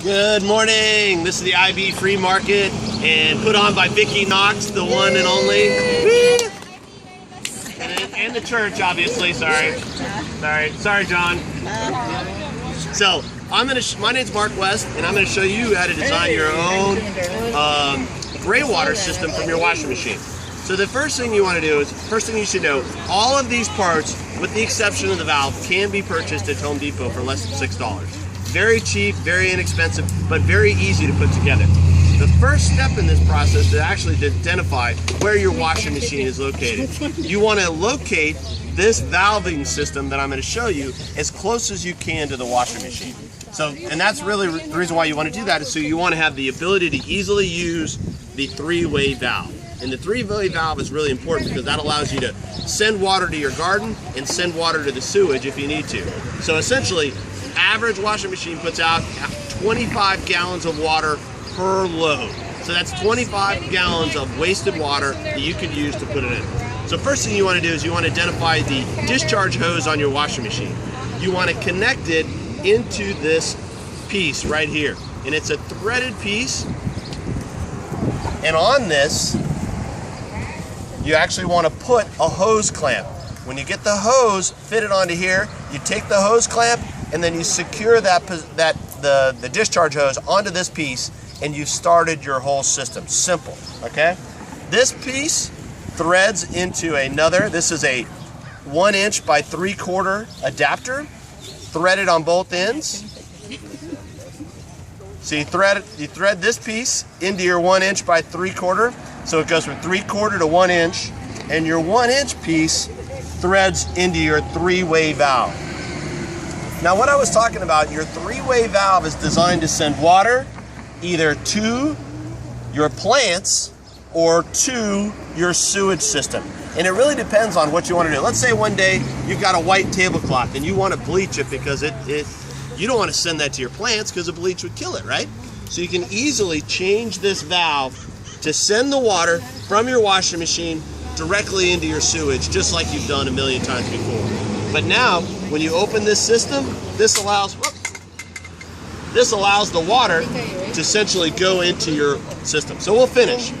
Good morning. This is the IB Free Market and put on by Vicki Knox, the one and only. And the church, obviously. Sorry, John. So my name's Mark West, and I'm gonna show you how to design your own gray water system from your washing machine. So the first thing you want to do is, first thing you should know, all of these parts, with the exception of the valve, can be purchased at Home Depot for less than $6. Very cheap, very inexpensive, but very easy to put together. The first step in this process is actually to identify where your washing machine is located. You want to locate this valving system that I'm going to show you as close as you can to the washing machine. And that's really the reason why you want to do that, is so you want to have the ability to easily use the three-way valve. And the three-way valve is really important because that allows you to send water to your garden and send water to the sewage if you need to. So essentially, average washing machine puts out 25 gallons of water per load. So that's 25 gallons of wasted water that you could use to put it in. So first thing you want to do is you want to identify the discharge hose on your washing machine. You want to connect it into this piece right here. And it's a threaded piece. And on this, you actually want to put a hose clamp. When you get the hose fitted onto here, you take the hose clamp and then you secure the discharge hose onto this piece, and you've started your whole system. Simple, okay? This piece threads into another. This is a 1" by 3/4 adapter, threaded on both ends. So you thread this piece into your 1" by 3/4. So it goes from 3/4 to 1", and your 1" piece threads into your three-way valve. Now, what I was talking about, your three-way valve is designed to send water either to your plants or to your sewage system. And it really depends on what you want to do. Let's say one day you've got a white tablecloth and you want to bleach it because you don't want to send that to your plants because the bleach would kill it, right? So you can easily change this valve to send the water from your washing machine directly into your sewage, just like you've done a million times before. But now, when you open this system, this allows the water to essentially go into your system. So we'll finish.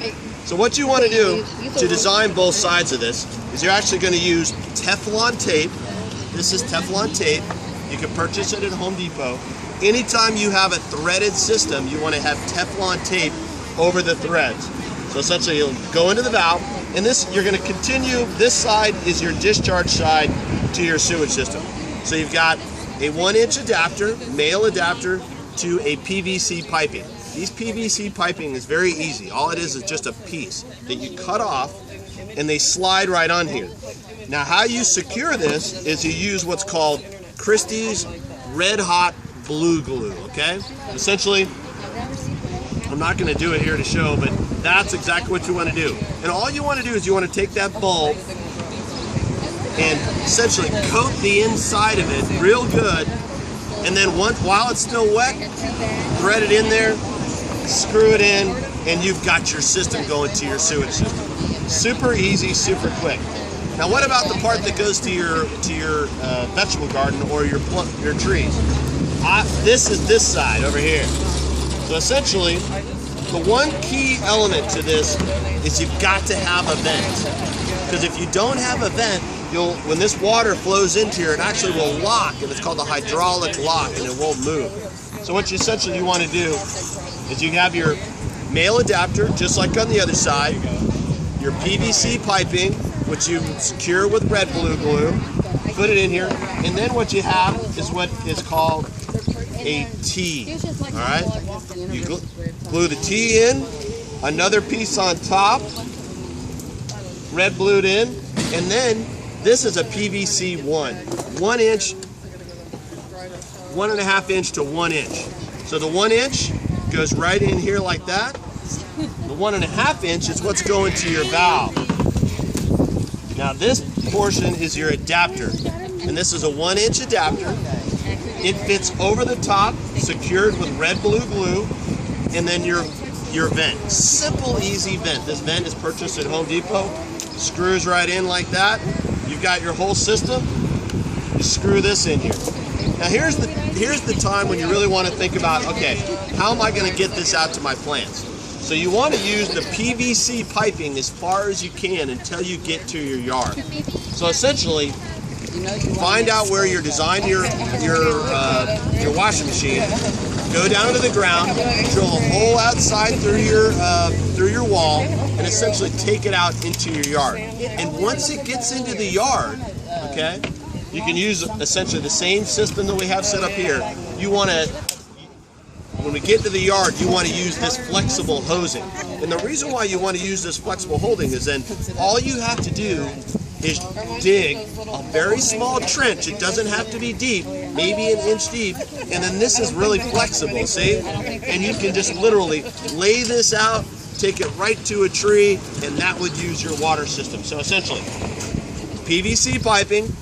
So what you want to do to design both sides of this is you're actually going to use Teflon tape. This is Teflon tape. You can purchase it at Home Depot. Anytime you have a threaded system, you want to have Teflon tape over the threads. So essentially you'll go into the valve, and this, you're going to continue, this side is your discharge side to your sewage system. So you've got a 1" adapter, male adapter, to a PVC piping. These PVC piping is very easy. All it is just a piece that you cut off, and they slide right on here. Now, how you secure this is you use what's called Christie's Red Hot Blue Glue, okay? Essentially, I'm not going to do it here to show, but that's exactly what you want to do. And all you want to do is you want to take that bulb and essentially coat the inside of it real good, and then while it's still wet, thread it in there, screw it in, and you've got your system going to your sewage system. Super easy, super quick. Now, what about the part that goes to your vegetable garden or your trees? This is this side over here. So essentially, the one key element to this is you've got to have a vent. Because if you don't have a vent, when this water flows into here, it actually will lock, and it's called the hydraulic lock, and it won't move. So what you essentially want to do is you have your male adapter, just like on the other side, your PVC piping, which you secure with red blue glue, put it in here, and then what you have is what is called a T. All right, you glue the T in, another piece on top, red blued in, and then this is a PVC 1 inch, 1.5" to 1". So the 1" goes right in here like that. The 1.5" is what's going to your valve. Now this portion is your adapter, and this is a 1" adapter. It fits over the top, secured with red blue glue, and then your vent. Simple, easy vent. This vent is purchased at Home Depot. Screws right in like that. You've got your whole system. You screw this in here. Now here's the time when you really want to think about, okay, how am I going to get this out to my plants? So you want to use the PVC piping as far as you can until you get to your yard. So essentially, find out where you're designing your washing machine. Go down to the ground, drill a hole outside through your wall, and essentially take it out into your yard. And once it gets into the yard, okay, you can use essentially the same system that we have set up here. You want to, when we get to the yard, you want to use this flexible hosing. And the reason why you want to use this flexible holding is then all you have to do is dig a very small trench. It doesn't have to be deep, maybe an inch deep, and then this is really flexible, see? And you can just literally lay this out, take it right to a tree, and that would use your water system. So essentially, PVC piping,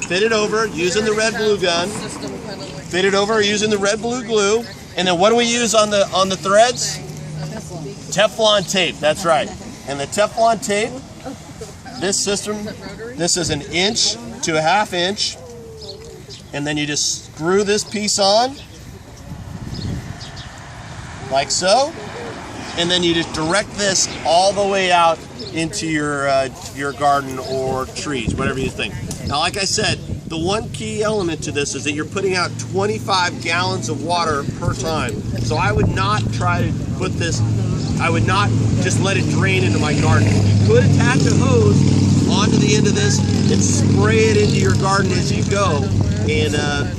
fit it over using the red glue gun, fit it over using the red blue glue, and then what do we use on the threads? Teflon tape, that's right. And the Teflon tape, this system, this is 1 inch to 1/2 inch, and then you just screw this piece on, like so, and then you just direct this all the way out into your garden or trees, whatever you think. Now, like I said, the one key element to this is that you're putting out 25 gallons of water per time. So I would not try to put this, I would not just let it drain into my garden. You could attach a hose onto the end of this and spray it into your garden as you go, and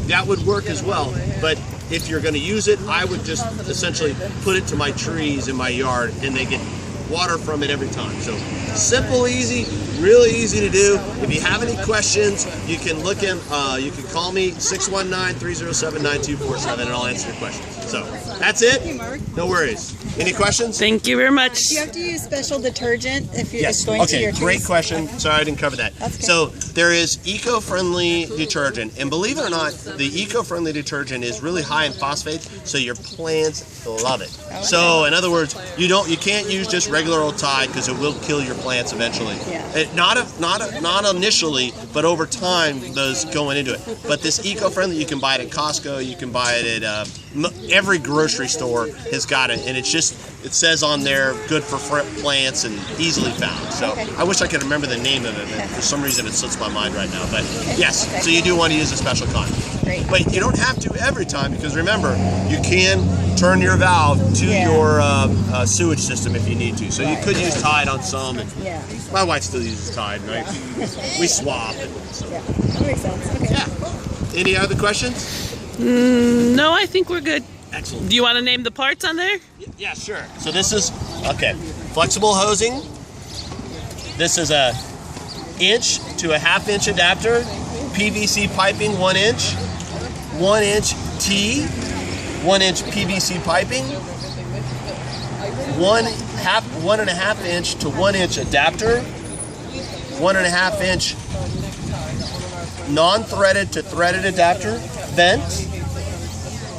that would work as well. But if you're going to use it, I would just essentially put it to my trees in my yard, and they get water from it every time. So simple, easy, really easy to do. If you have any questions, you can look in, you can call me 619-307-9247 and I'll answer your questions. So that's it. No worries. Any questions? Thank you very much. Do you have to use special detergent if you're Yes. going to your Okay, trees? great question. Sorry, I didn't cover that. That's good. So there is eco-friendly detergent, and believe it or not, the eco-friendly detergent is really high in phosphate, so your plants love it. Okay. So in other words, you can't use just regular old Tide because it will kill your plants eventually. Yeah. Not initially, but over time, those going into it. But this eco-friendly, you can buy it at Costco, you can buy it at every grocery store has got it, and it says on there good for plants and easily found. So Okay. I wish I could remember the name of it, but for some reason it slips my mind right now. But yes, so you do want to use a special kind. Great. But you don't have to every time, because remember, you can turn your valve to your sewage system if you need to. So you could use Tide on some. And Yeah. my wife still uses Tide, right? We swap it. So. Yeah. That makes sense. Okay. Yeah. Any other questions? No, I think we're good. Excellent. Do you want to name the parts on there? Yeah, sure. So this is, okay, flexible hosing. This is 1 inch to 1/2 inch adapter. PVC piping 1 inch. 1 inch T. 1 inch PVC piping. 1.5 inch to 1 inch adapter. 1.5 inch non-threaded to threaded adapter. Vent.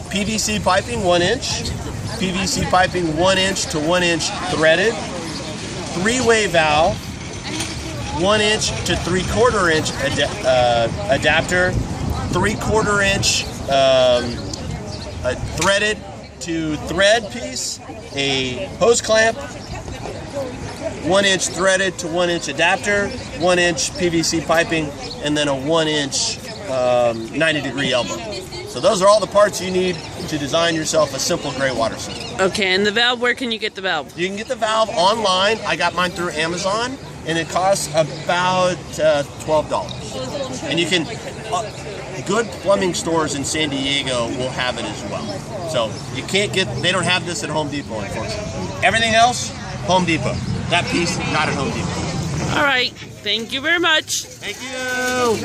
PVC piping 1 inch. PVC piping 1 inch to 1 inch threaded. 3-way valve. 1 inch to 3/4 inch adapter. 3/4 inch a threaded to thread piece. A hose clamp. 1 inch threaded to 1 inch adapter. 1 inch PVC piping, and then a 1 inch 90-degree elbow. So those are all the parts you need to design yourself a simple gray water system. Okay, and the valve, where can you get the valve? You can get the valve online. I got mine through Amazon, and it costs about $12. And you can, good plumbing stores in San Diego will have it as well. So you can't get, they don't have this at Home Depot, unfortunately. Everything else, Home Depot. That piece, not at Home Depot. All right, thank you very much. Thank you.